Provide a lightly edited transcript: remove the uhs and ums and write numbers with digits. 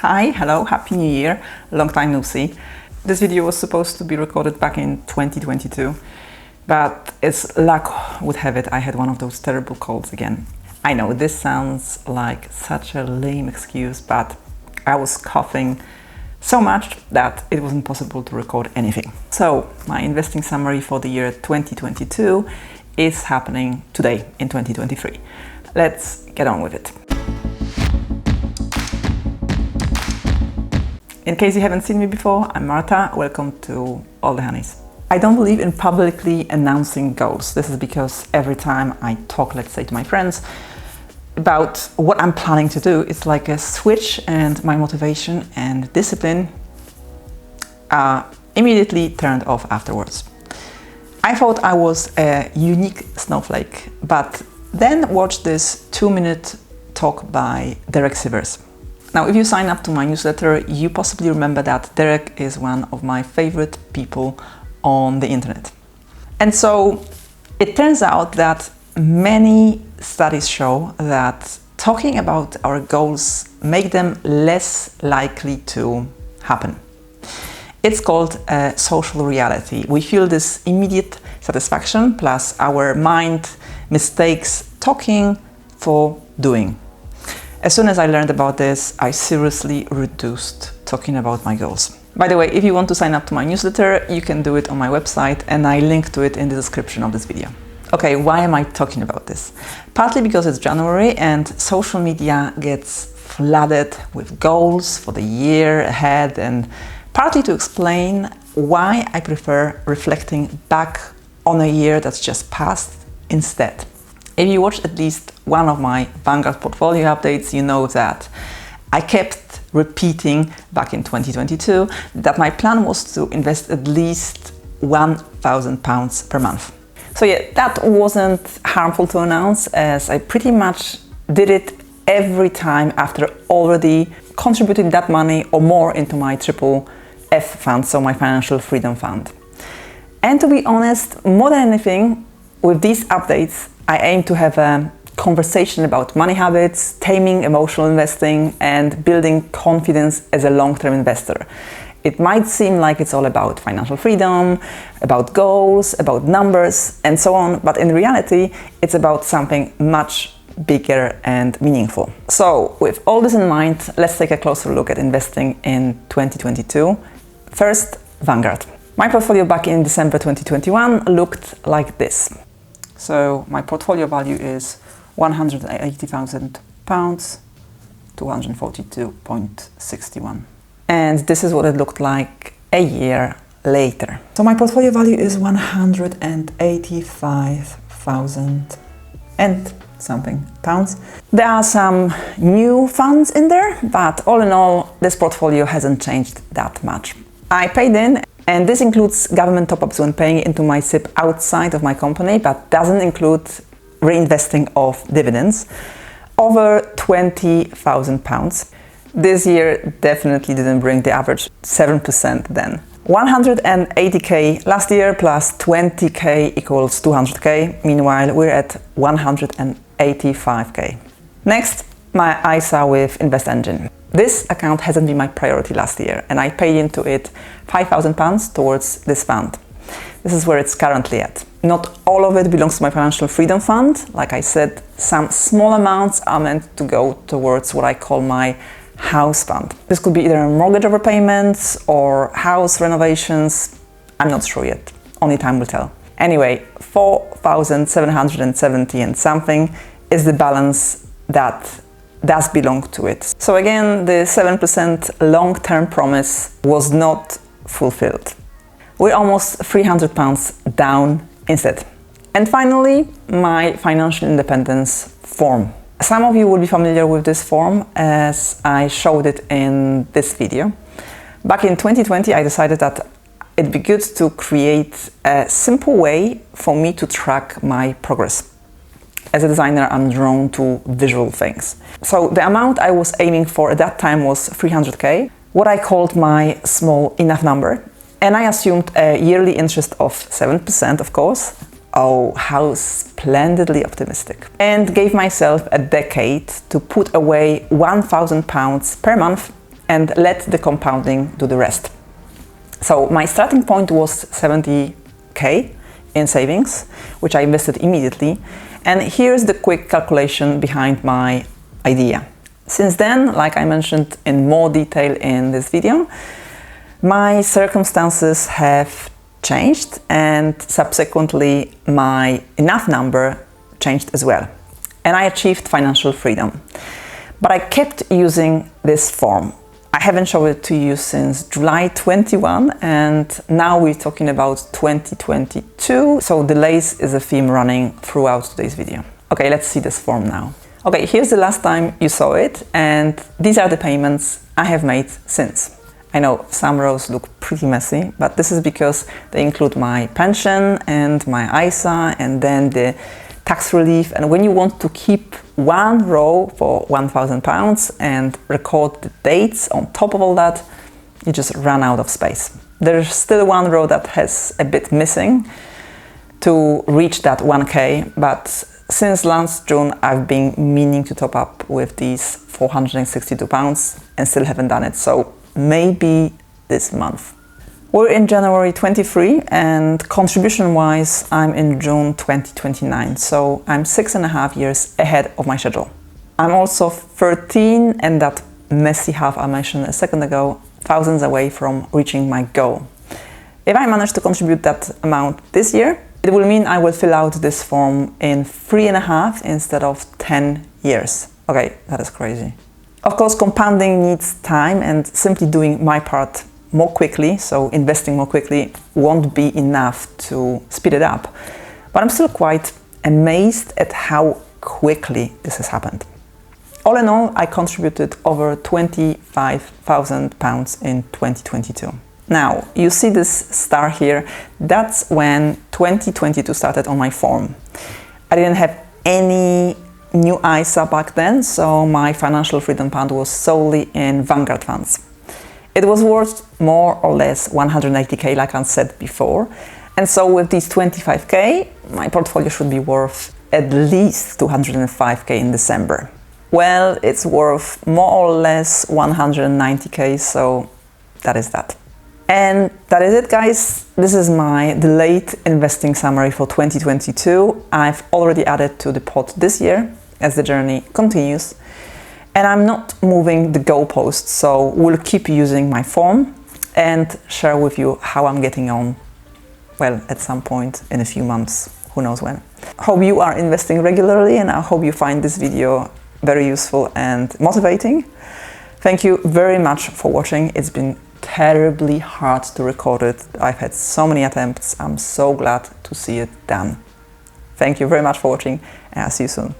Hi, hello, happy new year, long time no see. This video was supposed to be recorded back in 2022, but as luck would have it, I had one of those terrible colds again. I know this sounds like such a lame excuse, but I was coughing so much that it wasn't possible to record anything. So my investing summary for the year 2022 is happening today in 2023. Let's get on with it. In case you haven't seen me before, I'm Marta. Welcome to All the Honeys. I don't believe in publicly announcing goals. This is because every time I talk, let's say, to my friends about what I'm planning to do, it's like a switch, and my motivation and discipline are immediately turned off afterwards. I thought I was a unique snowflake, but then watched this 2-minute talk by Derek Sivers. Now, if you sign up to my newsletter, you possibly remember that Derek is one of my favorite people on the internet. And so it turns out that many studies show that talking about our goals make them less likely to happen. It's called a social reality. We feel this immediate satisfaction, plus our mind mistakes talking for doing. As soon as I learned about this, I seriously reduced talking about my goals. By the way, if you want to sign up to my newsletter, you can do it on my website, and I link to it in the description of this video. Okay, why am I talking about this? Partly because it's January and social media gets flooded with goals for the year ahead, and partly to explain why I prefer reflecting back on a year that's just passed instead. If you watched at least one of my Vanguard portfolio updates, you know that I kept repeating back in 2022 that my plan was to invest at least £1,000 per month. So yeah, that wasn't harmful to announce, as I pretty much did it every time after already contributing that money or more into my Triple F fund, so my financial freedom fund. And to be honest, more than anything, with these updates, I aim to have a conversation about money habits, taming emotional investing, and building confidence as a long-term investor. It might seem like it's all about financial freedom, about goals, about numbers, and so on, but in reality, it's about something much bigger and meaningful. So, with all this in mind, let's take a closer look at investing in 2022. First, Vanguard. My portfolio back in December 2021 looked like this. So my portfolio value is £180,000, 242.61. And this is what it looked like a year later. So my portfolio value is 185,000 and something pounds. There are some new funds in there, but all in all, this portfolio hasn't changed that much. I paid in, and this includes government top-ups when paying into my SIPP outside of my company, but doesn't include reinvesting of dividends, over £20,000. This year definitely didn't bring the average 7% then. 180k last year plus 20k equals 200k. Meanwhile, we're at 185k. Next, my ISA with InvestEngine. This account hasn't been my priority last year, and I paid into it £5,000 towards this fund. This is where it's currently at. Not all of it belongs to my financial freedom fund. Like I said, some small amounts are meant to go towards what I call my house fund. This could be either mortgage overpayments or house renovations. I'm not sure yet. Only time will tell. Anyway, 4,770 and something is the balance that does belong to it. So again, the 7% long-term promise was not fulfilled. We're almost £300 down instead. And finally, my financial independence form. Some of you will be familiar with this form, as I showed it in this video. Back in 2020, I decided that it'd be good to create a simple way for me to track my progress. As a designer, I'm drawn to visual things. So the amount I was aiming for at that time was 300k, what I called my small enough number. And I assumed a yearly interest of 7%, of course. Oh, how splendidly optimistic. And gave myself a decade to put away £1,000 per month and let the compounding do the rest. So my starting point was 70k in savings, which I invested immediately. And here's the quick calculation behind my idea. Since then, like I mentioned in more detail in this video, my circumstances have changed, and subsequently my enough number changed as well. And I achieved financial freedom. But I kept using this form. I haven't shown it to you since July 21, and now we're talking about 2022. So delays is a theme running throughout today's video. Okay, let's see this form now. Okay, here's the last time you saw it, and these are the payments I have made since. I know some rows look pretty messy, but this is because they include my pension and my ISA and then the tax relief. And when you want to keep one row for £1,000 and record the dates on top of all that, you just run out of space. There's still one row that has a bit missing to reach that 1k, but since last June I've been meaning to top up with these £462 and still haven't done it. So maybe this month. We're in January 23 and contribution-wise I'm in June 2029, so I'm 6.5 years ahead of my schedule. I'm also 13, and that messy half I mentioned a second ago, thousands away from reaching my goal. If I manage to contribute that amount this year, it will mean I will fill out this form in 3.5 instead of 10 years. Okay, that is crazy. Of course, compounding needs time, and simply doing my part more quickly, so investing more quickly, won't be enough to speed it up. But I'm still quite amazed at how quickly this has happened. All in all, I contributed over £25,000 in 2022. Now, you see this star here, that's when 2022 started on my form. I didn't have any new ISA back then, so my financial freedom fund was solely in Vanguard funds. It was worth more or less 180k, like I said before, and so with these 25k, my portfolio should be worth at least 205k in December. Well, it's worth more or less 190k, so that is that. And that is it, guys. This is my delayed investing summary for 2022. I've already added to the pot this year as the journey continues. And I'm not moving the goalposts, so we'll keep using my form and share with you how I'm getting on, well, at some point in a few months, who knows when. Hope you are investing regularly, and I hope you find this video very useful and motivating. Thank you very much for watching. It's been terribly hard to record it. I've had so many attempts. I'm so glad to see it done. Thank you very much for watching, and I'll see you soon.